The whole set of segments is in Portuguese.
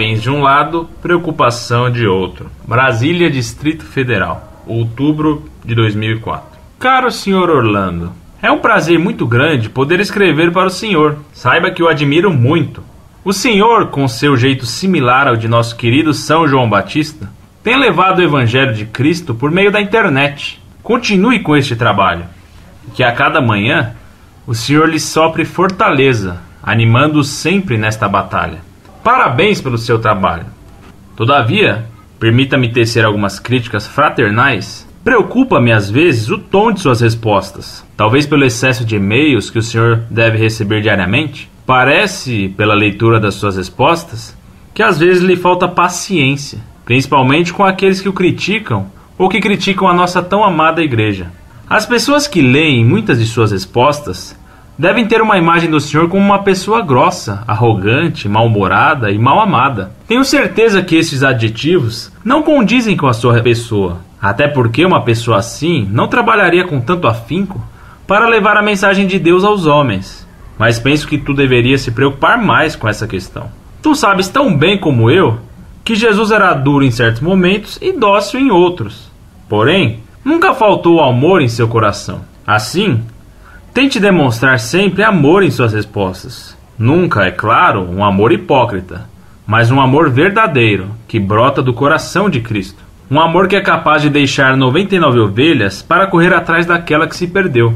Parabéns de um lado, preocupação de outro. Brasília, Distrito Federal, outubro de 2004. Caro senhor Orlando, é um prazer muito grande poder escrever para o senhor. Saiba que eu admiro muito. O senhor, com seu jeito similar ao de nosso querido São João Batista, tem levado o Evangelho de Cristo por meio da internet. Continue com este trabalho, que a cada manhã o senhor lhe sopre fortaleza, animando-o sempre nesta batalha. Parabéns pelo seu trabalho. Todavia, permita-me tecer algumas críticas fraternais. Preocupa-me às vezes o tom de suas respostas, talvez pelo excesso de e-mails que o senhor deve receber diariamente. Parece, pela leitura das suas respostas, que às vezes lhe falta paciência, principalmente com aqueles que o criticam ou que criticam a nossa tão amada igreja. As pessoas que leem muitas de suas respostas devem ter uma imagem do senhor como uma pessoa grossa, arrogante, mal-humorada e mal-amada. Tenho certeza que esses adjetivos não condizem com a sua pessoa, até porque uma pessoa assim não trabalharia com tanto afinco para levar a mensagem de Deus aos homens. Mas penso que tu deveria se preocupar mais com essa questão. Tu sabes tão bem como eu que Jesus era duro em certos momentos e dócil em outros. Porém, nunca faltou amor em seu coração. Assim, tente demonstrar sempre amor em suas respostas. Nunca, é claro, um amor hipócrita, mas um amor verdadeiro, que brota do coração de Cristo. Um amor que é capaz de deixar 99 ovelhas para correr atrás daquela que se perdeu.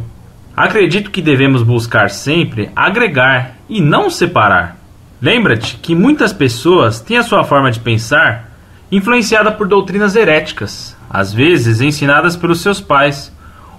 Acredito que devemos buscar sempre agregar e não separar. Lembra-te que muitas pessoas têm a sua forma de pensar influenciada por doutrinas heréticas, às vezes ensinadas pelos seus pais,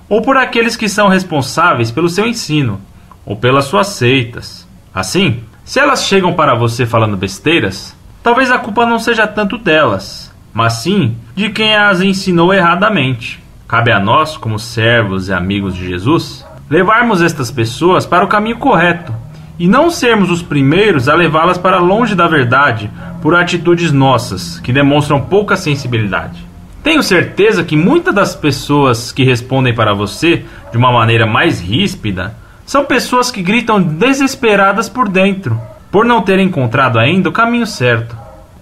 ou por aqueles que são responsáveis pelo seu ensino, ou pelas suas seitas. Assim, se elas chegam para você falando besteiras, talvez a culpa não seja tanto delas, mas sim de quem as ensinou erradamente. Cabe a nós, como servos e amigos de Jesus, levarmos estas pessoas para o caminho correto, e não sermos os primeiros a levá-las para longe da verdade por atitudes nossas, que demonstram pouca sensibilidade. Tenho certeza que muitas das pessoas que respondem para você de uma maneira mais ríspida são pessoas que gritam desesperadas por dentro, por não terem encontrado ainda o caminho certo.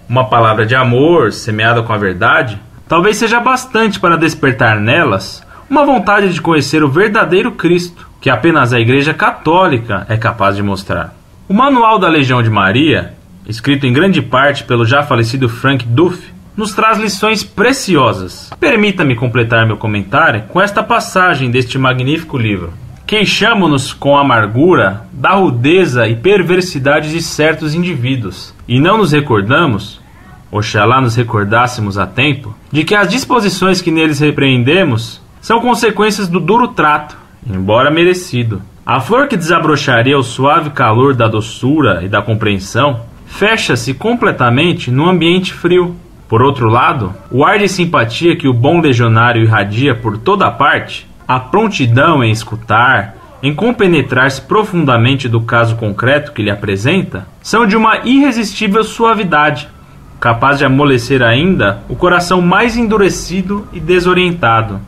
Uma palavra de amor, semeada com a verdade, talvez seja bastante para despertar nelas uma vontade de conhecer o verdadeiro Cristo, que apenas a Igreja Católica é capaz de mostrar. O Manual da Legião de Maria, escrito em grande parte pelo já falecido Frank Duff, nos traz lições preciosas. Permita-me completar meu comentário com esta passagem deste magnífico livro. Queixamo-nos com amargura da rudeza e perversidade de certos indivíduos, e não nos recordamos, oxalá nos recordássemos a tempo, de que as disposições que neles repreendemos são consequências do duro trato, embora merecido. A flor que desabrocharia o suave calor da doçura e da compreensão fecha-se completamente num ambiente frio. Por outro lado, o ar de simpatia que o bom legionário irradia por toda a parte, a prontidão em escutar, em compenetrar-se profundamente do caso concreto que lhe apresenta, são de uma irresistível suavidade, capaz de amolecer ainda o coração mais endurecido e desorientado,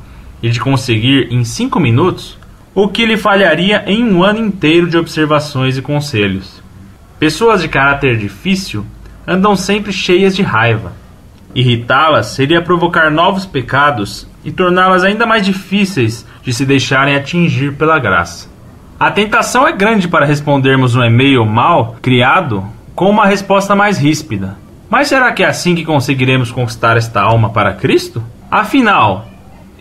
e de conseguir em 5 minutos o que lhe falharia em um ano inteiro de observações e conselhos. Pessoas de caráter difícil andam sempre cheias de raiva. Irritá-las seria provocar novos pecados e torná-las ainda mais difíceis de se deixarem atingir pela graça. A tentação é grande para respondermos um e-mail mal criado com uma resposta mais ríspida. Mas será que é assim que conseguiremos conquistar esta alma para Cristo? Afinal,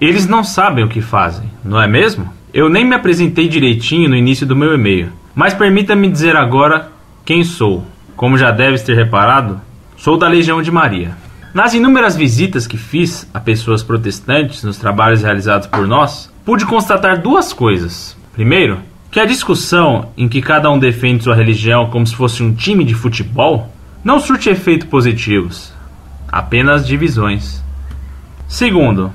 eles não sabem o que fazem, não é mesmo? Eu nem me apresentei direitinho no início do meu e-mail, mas permita-me dizer agora quem sou. Como já deves ter reparado, sou da Legião de Maria. Nas inúmeras visitas que fiz a pessoas protestantes nos trabalhos realizados por nós, pude constatar duas coisas. Primeiro, que a discussão em que cada um defende sua religião como se fosse um time de futebol não surte efeitos positivos, apenas divisões. Segundo,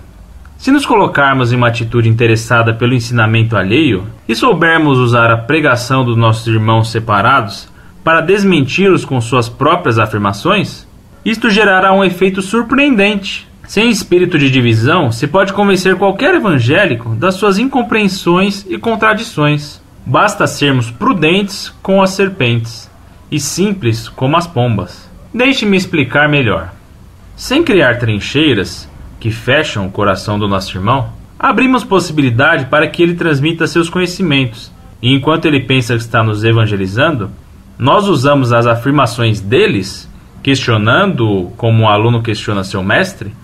se nos colocarmos em uma atitude interessada pelo ensinamento alheio e soubermos usar a pregação dos nossos irmãos separados para desmenti-los com suas próprias afirmações, isto gerará um efeito surpreendente. Sem espírito de divisão, se pode convencer qualquer evangélico das suas incompreensões e contradições. Basta sermos prudentes como as serpentes e simples como as pombas. Deixe-me explicar melhor. Sem criar trincheiras que fecham o coração do nosso irmão, abrimos possibilidade para que ele transmita seus conhecimentos, e enquanto ele pensa que está nos evangelizando, nós usamos as afirmações deles, questionando como um aluno questiona seu mestre,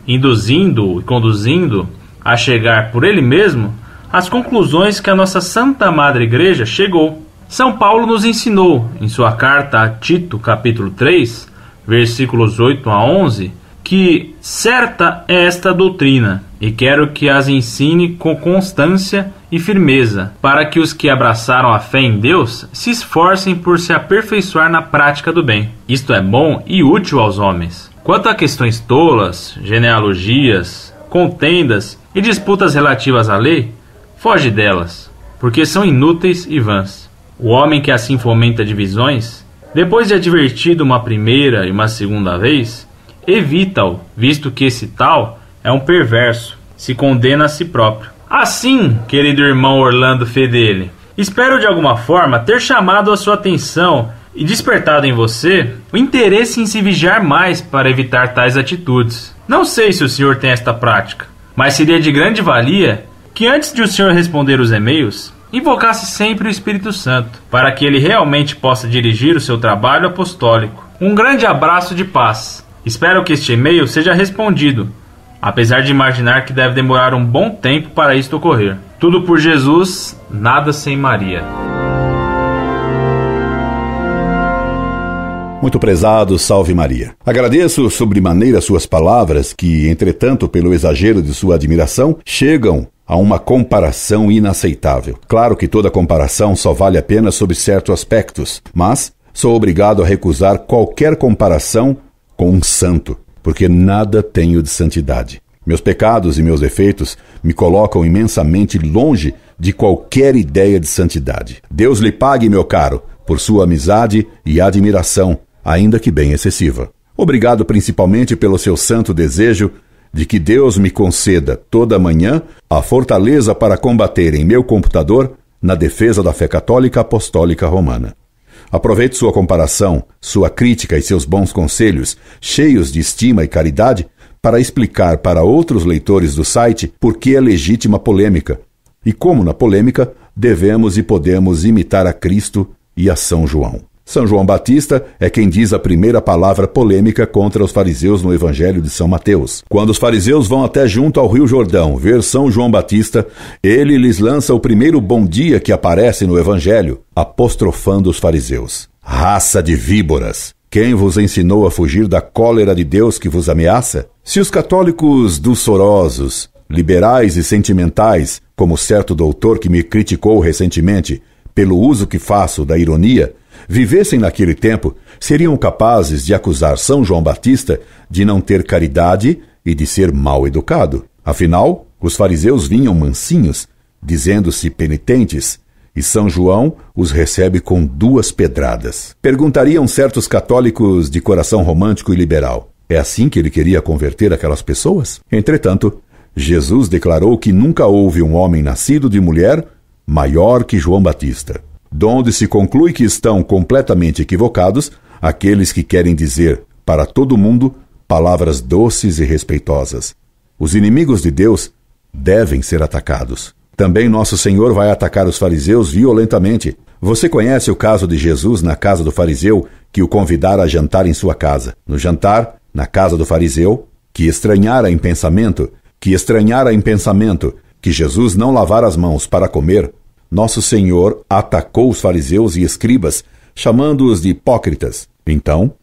induzindo e conduzindo a chegar por ele mesmo às conclusões que a nossa Santa Madre Igreja chegou. São Paulo nos ensinou, em sua carta a Tito, capítulo 3, versículos 8 a 11, que certa é esta doutrina, e quero que as ensine com constância e firmeza, para que os que abraçaram a fé em Deus se esforcem por se aperfeiçoar na prática do bem. Isto é bom e útil aos homens. Quanto a questões tolas, genealogias, contendas e disputas relativas à lei, foge delas, porque são inúteis e vãs. O homem que assim fomenta divisões, depois de advertido uma primeira e uma segunda vez, evita-o, visto que esse tal é um perverso, se condena a si próprio. Assim, querido irmão Orlando Fedeli, espero de alguma forma ter chamado a sua atenção e despertado em você o interesse em se vigiar mais para evitar tais atitudes. Não sei se o senhor tem esta prática, mas seria de grande valia que antes de o senhor responder os e-mails, invocasse sempre o Espírito Santo, para que ele realmente possa dirigir o seu trabalho apostólico. Um grande abraço de paz. Espero que este e-mail seja respondido, apesar de imaginar que deve demorar um bom tempo para isto ocorrer. Tudo por Jesus, nada sem Maria. Muito prezado, salve Maria. Agradeço sobremaneira suas palavras que, entretanto, pelo exagero de sua admiração, chegam a uma comparação inaceitável. Claro que toda comparação só vale a pena sob certos aspectos, mas sou obrigado a recusar qualquer comparação com um santo, porque nada tenho de santidade. Meus pecados e meus defeitos me colocam imensamente longe de qualquer ideia de santidade. Deus lhe pague, meu caro, por sua amizade e admiração, ainda que bem excessiva. Obrigado principalmente pelo seu santo desejo de que Deus me conceda toda manhã a fortaleza para combater em meu computador na defesa da fé católica apostólica romana. Aproveito sua comparação, sua crítica e seus bons conselhos, cheios de estima e caridade, para explicar para outros leitores do site por que é legítima a polêmica e como na polêmica devemos e podemos imitar a Cristo e a São João. São João Batista é quem diz a primeira palavra polêmica contra os fariseus no Evangelho de São Mateus. Quando os fariseus vão até junto ao Rio Jordão ver São João Batista, ele lhes lança o primeiro bom dia que aparece no Evangelho, apostrofando os fariseus. Raça de víboras! Quem vos ensinou a fugir da cólera de Deus que vos ameaça? Se os católicos dulçorosos, liberais e sentimentais, como certo doutor que me criticou recentemente pelo uso que faço da ironia, vivessem naquele tempo, seriam capazes de acusar São João Batista de não ter caridade e de ser mal educado. Afinal, os fariseus vinham mansinhos, dizendo-se penitentes, e São João os recebe com 2 pedradas. Perguntariam certos católicos de coração romântico e liberal: é assim que ele queria converter aquelas pessoas? Entretanto, Jesus declarou que nunca houve um homem nascido de mulher maior que João Batista. Donde se conclui que estão completamente equivocados aqueles que querem dizer para todo mundo palavras doces e respeitosas. Os inimigos de Deus devem ser atacados. Também nosso Senhor vai atacar os fariseus violentamente. Você conhece o caso de Jesus na casa do fariseu que o convidara a jantar em sua casa. No jantar, na casa do fariseu, que estranhara em pensamento que Jesus não lavara as mãos para comer, nosso Senhor atacou os fariseus e escribas, chamando-os de hipócritas. Então,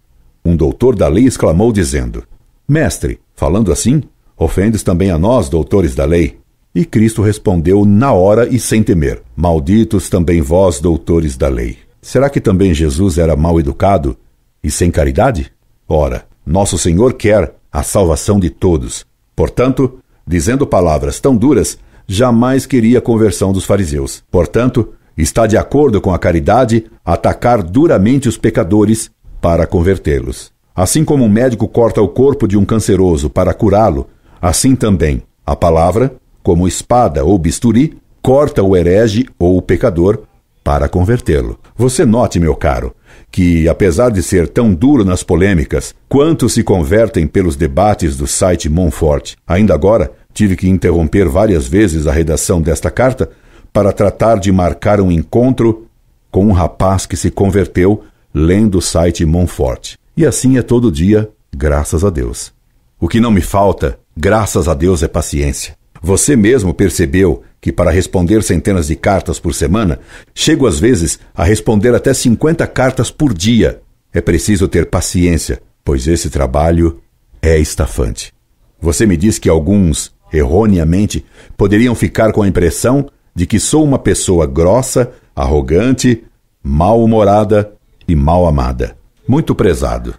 um doutor da lei exclamou dizendo: Mestre, falando assim, ofendes também a nós, doutores da lei? E Cristo respondeu na hora e sem temer: Malditos também vós, doutores da lei. Será que também Jesus era mal educado e sem caridade? Ora, nosso Senhor quer a salvação de todos. Portanto, dizendo palavras tão duras, jamais queria a conversão dos fariseus. Portanto, está de acordo com a caridade atacar duramente os pecadores para convertê-los. Assim como um médico corta o corpo de um canceroso para curá-lo, assim também a palavra, como espada ou bisturi, corta o herege ou o pecador para convertê-lo. Você note, meu caro, que, apesar de ser tão duro nas polêmicas, quantos se convertem pelos debates do site Monfort. Ainda agora, tive que interromper várias vezes a redação desta carta para tratar de marcar um encontro com um rapaz que se converteu lendo o site Monfort. E assim é todo dia, graças a Deus. O que não me falta, graças a Deus, é paciência. Você mesmo percebeu que para responder centenas de cartas por semana, chego às vezes a responder até 50 cartas por dia. É preciso ter paciência, pois esse trabalho é estafante. Você me diz que alguns, erroneamente, poderiam ficar com a impressão de que sou uma pessoa grossa, arrogante, mal-humorada e mal-amada. Muito prezado.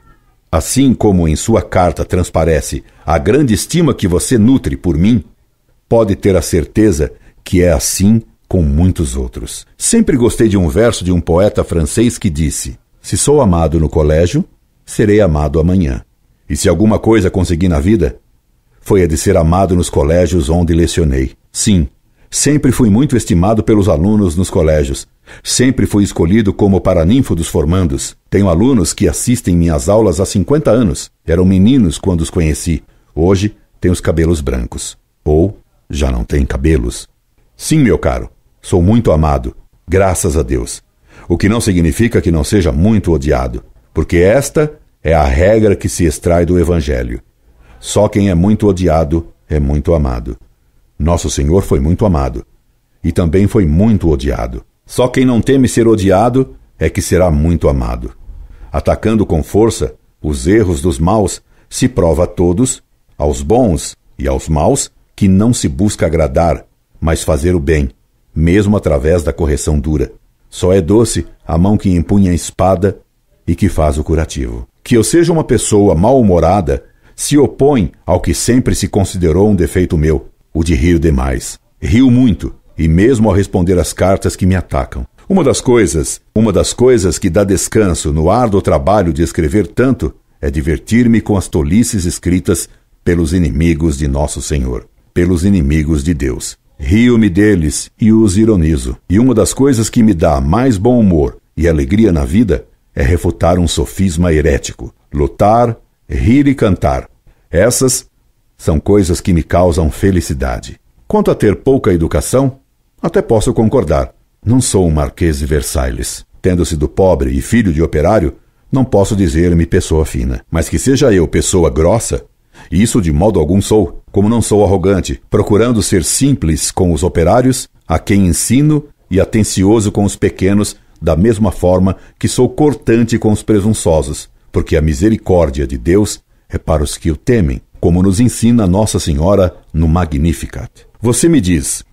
Assim como em sua carta transparece a grande estima que você nutre por mim, pode ter a certeza que é assim com muitos outros. Sempre gostei de um verso de um poeta francês que disse: se sou amado no colégio, serei amado amanhã. E se alguma coisa consegui na vida, foi a de ser amado nos colégios onde lecionei. Sim, sempre fui muito estimado pelos alunos nos colégios. Sempre fui escolhido como paraninfo dos formandos. Tenho alunos que assistem minhas aulas há 50 anos. Eram meninos quando os conheci. Hoje têm os cabelos brancos. Ou já não têm cabelos. Sim, meu caro, sou muito amado, graças a Deus. O que não significa que não seja muito odiado, porque esta é a regra que se extrai do Evangelho. Só quem é muito odiado é muito amado. Nosso Senhor foi muito amado, e também foi muito odiado. Só quem não teme ser odiado é que será muito amado. Atacando com força os erros dos maus, se prova a todos, aos bons e aos maus, que não se busca agradar, mas fazer o bem, mesmo através da correção dura. Só é doce a mão que empunha a espada e que faz o curativo. Que eu seja uma pessoa mal-humorada se opõe ao que sempre se considerou um defeito meu, o de rir demais. Rio muito, e mesmo ao responder às cartas que me atacam. Uma das coisas que dá descanso no árduo trabalho de escrever tanto é divertir-me com as tolices escritas pelos inimigos de Nosso Senhor, pelos inimigos de Deus. Rio-me deles e os ironizo. E uma das coisas que me dá mais bom humor e alegria na vida é refutar um sofisma herético, lutar, rir e cantar. Essas são coisas que me causam felicidade. Quanto a ter pouca educação, até posso concordar. Não sou um marquês de Versailles. Tendo sido pobre e filho de operário, não posso dizer-me pessoa fina. Mas que seja eu pessoa grossa, e isso de modo algum sou, como não sou arrogante, procurando ser simples com os operários, a quem ensino, e atencioso com os pequenos, da mesma forma que sou cortante com os presunçosos, porque a misericórdia de Deus é para os que o temem, como nos ensina Nossa Senhora no Magnificat. Você me diz: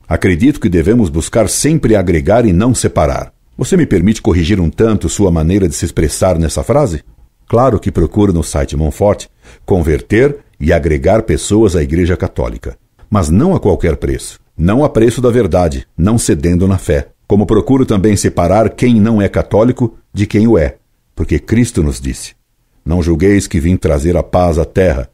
acredito que devemos buscar sempre agregar e não separar. Você me permite corrigir um tanto sua maneira de se expressar nessa frase? Claro que procuro no site Monfort converter e agregar pessoas à Igreja Católica, mas não a qualquer preço, não a preço da verdade, não cedendo na fé. Como procuro também separar quem não é católico de quem o é, porque Cristo nos disse: não julgueis que vim trazer a paz à terra.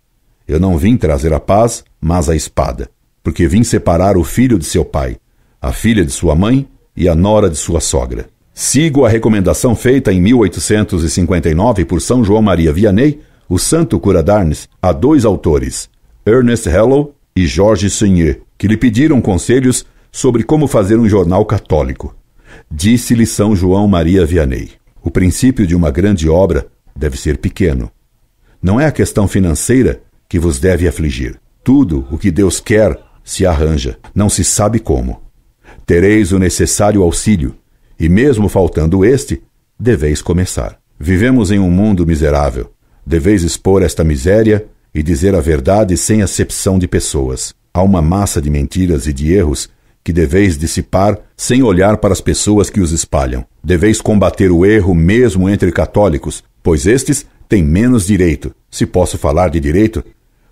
Eu não vim trazer a paz, mas a espada, porque vim separar o filho de seu pai, a filha de sua mãe e a nora de sua sogra. Sigo a recomendação feita em 1859 por São João Maria Vianney, o santo cura d'Arnes, a dois autores, Ernest Hello e Georges Seigneur, que lhe pediram conselhos sobre como fazer um jornal católico. Disse-lhe São João Maria Vianney: o princípio de uma grande obra deve ser pequeno. Não é a questão financeira que vos deve afligir. Tudo o que Deus quer se arranja, não se sabe como. Tereis o necessário auxílio, e mesmo faltando este, deveis começar. Vivemos em um mundo miserável. Deveis expor esta miséria e dizer a verdade sem acepção de pessoas. Há uma massa de mentiras e de erros que deveis dissipar sem olhar para as pessoas que os espalham. Deveis combater o erro mesmo entre católicos, pois estes têm menos direito, se posso falar de direito,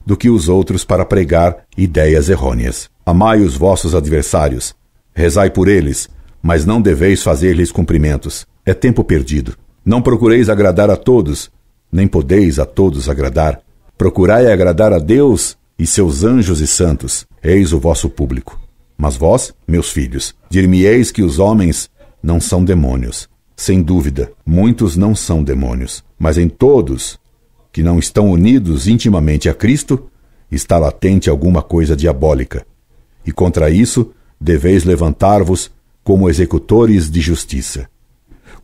do que os outros para pregar ideias errôneas. Amai os vossos adversários, rezai por eles, mas não deveis fazer-lhes cumprimentos. É tempo perdido. Não procureis agradar a todos, nem podeis a todos agradar. Procurai agradar a Deus e seus anjos e santos. Eis o vosso público. Mas vós, meus filhos, dir-me-eis que os homens não são demônios, Sem dúvida, muitos não são demônios, mas em todos que não estão unidos intimamente a Cristo, está latente alguma coisa diabólica. E contra isso, deveis levantar-vos como executores de justiça.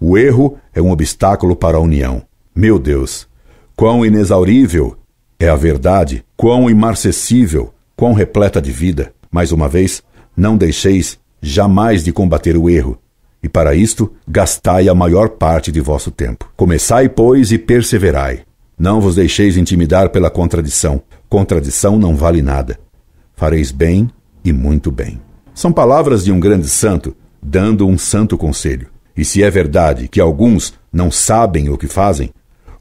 O erro é um obstáculo para a união. Meu Deus, quão inexaurível é a verdade, quão imarcessível, quão repleta de vida. Mais uma vez, não deixeis jamais de combater o erro, e para isto gastai a maior parte de vosso tempo. Começai, pois, e perseverai. Não vos deixeis intimidar pela contradição. Contradição não vale nada. Fareis bem e muito bem. São palavras de um grande santo, dando um santo conselho. E se é verdade que alguns não sabem o que fazem,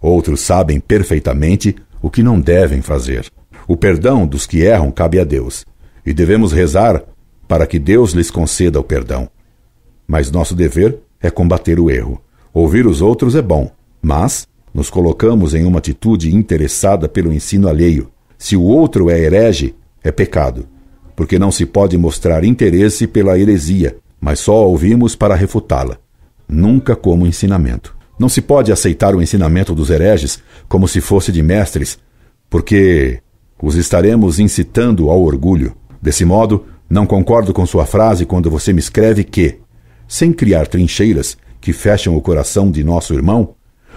outros sabem perfeitamente o que não devem fazer. O perdão dos que erram cabe a Deus, e devemos rezar para que Deus lhes conceda o perdão. Mas nosso dever é combater o erro. Ouvir os outros é bom, mas nos colocamos em uma atitude interessada pelo ensino alheio. Se o outro é herege, é pecado, porque não se pode mostrar interesse pela heresia, mas só ouvimos para refutá-la, nunca como ensinamento. Não se pode aceitar o ensinamento dos hereges como se fosse de mestres, porque os estaremos incitando ao orgulho. Desse modo, não concordo com sua frase quando você me escreve que, sem criar trincheiras que fecham o coração de nosso irmão,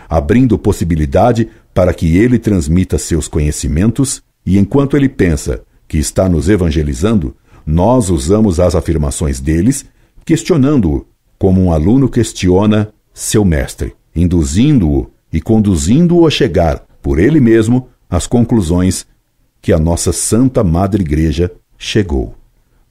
abrindo possibilidade para que ele transmita seus conhecimentos, e enquanto ele pensa que está nos evangelizando, nós usamos as afirmações deles, questionando-o como um aluno questiona seu mestre, induzindo-o e conduzindo-o a chegar, por ele mesmo, às conclusões que a nossa Santa Madre Igreja chegou.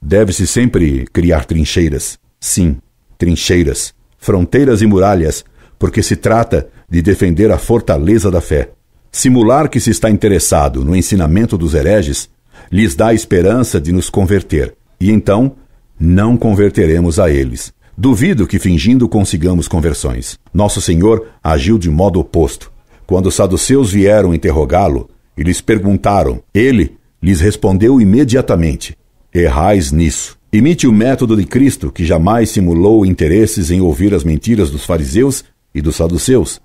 Deve-se sempre criar trincheiras. Sim, trincheiras, fronteiras e muralhas, porque se trata de defender a fortaleza da fé. Simular que se está interessado no ensinamento dos hereges lhes dá a esperança de nos converter, e então não converteremos a eles. Duvido que fingindo consigamos conversões. Nosso Senhor agiu de modo oposto. Quando os saduceus vieram interrogá-lo e lhes perguntaram, ele lhes respondeu imediatamente: errais nisso. Imite o método de Cristo, que jamais simulou interesses em ouvir as mentiras dos fariseus e dos saduceus,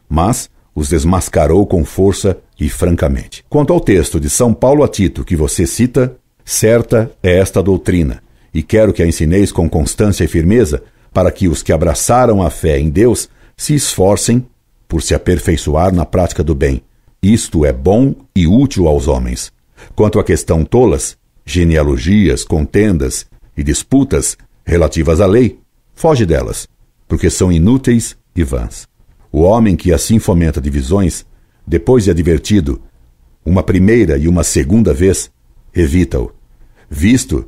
mas os desmascarou com força e francamente. Quanto ao texto de São Paulo a Tito que você cita, certa é esta doutrina, e quero que a ensineis com constância e firmeza, para que os que abraçaram a fé em Deus se esforcem por se aperfeiçoar na prática do bem. Isto é bom e útil aos homens. Quanto à questão tolas, genealogias, contendas e disputas relativas à lei, foge delas, porque são inúteis e vãs. O homem que assim fomenta divisões, depois de advertido uma primeira e uma segunda vez, evita-o, visto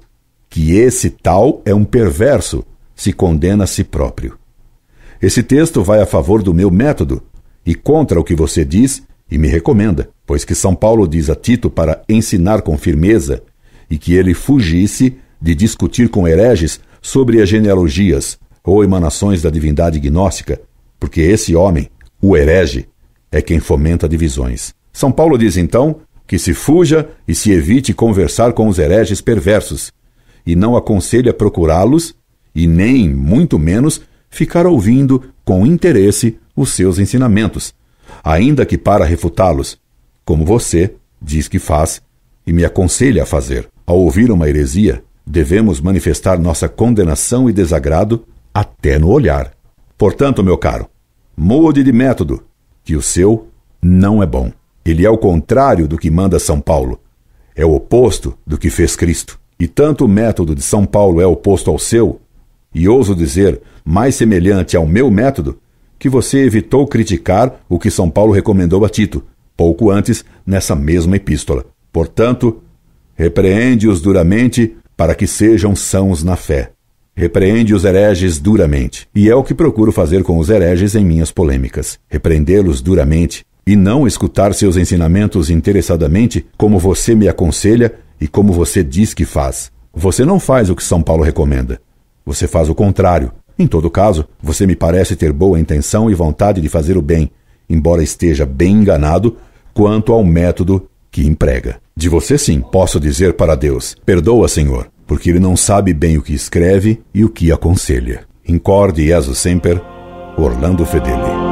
que esse tal é um perverso, se condena a si próprio. Esse texto vai a favor do meu método e contra o que você diz e me recomenda, pois que São Paulo diz a Tito para ensinar com firmeza e que ele fugisse de discutir com hereges sobre as genealogias ou emanações da divindade gnóstica, porque esse homem, o herege, é quem fomenta divisões. São Paulo diz então que se fuja e se evite conversar com os hereges perversos, e não aconselha procurá-los e nem, muito menos, ficar ouvindo com interesse os seus ensinamentos, ainda que para refutá-los, como você diz que faz e me aconselha a fazer. Ao ouvir uma heresia, devemos manifestar nossa condenação e desagrado até no olhar. Portanto, meu caro, mude de método, que o seu não é bom. Ele é o contrário do que manda São Paulo. É o oposto do que fez Cristo. E tanto o método de São Paulo é oposto ao seu, e ouso dizer, mais semelhante ao meu método, que você evitou criticar o que São Paulo recomendou a Tito, pouco antes nessa mesma epístola. Portanto, repreende-os duramente para que sejam sãos na fé. Repreende os hereges duramente. E é o que procuro fazer com os hereges em minhas polêmicas. Repreendê-los duramente e não escutar seus ensinamentos interessadamente como você me aconselha e como você diz que faz. Você não faz o que São Paulo recomenda. Você faz o contrário. Em todo caso, você me parece ter boa intenção e vontade de fazer o bem, embora esteja bem enganado quanto ao método que emprega. De você sim, posso dizer para Deus, perdoa, Senhor, porque ele não sabe bem o que escreve e o que aconselha. Incorde Jesus semper, Orlando Fedeli.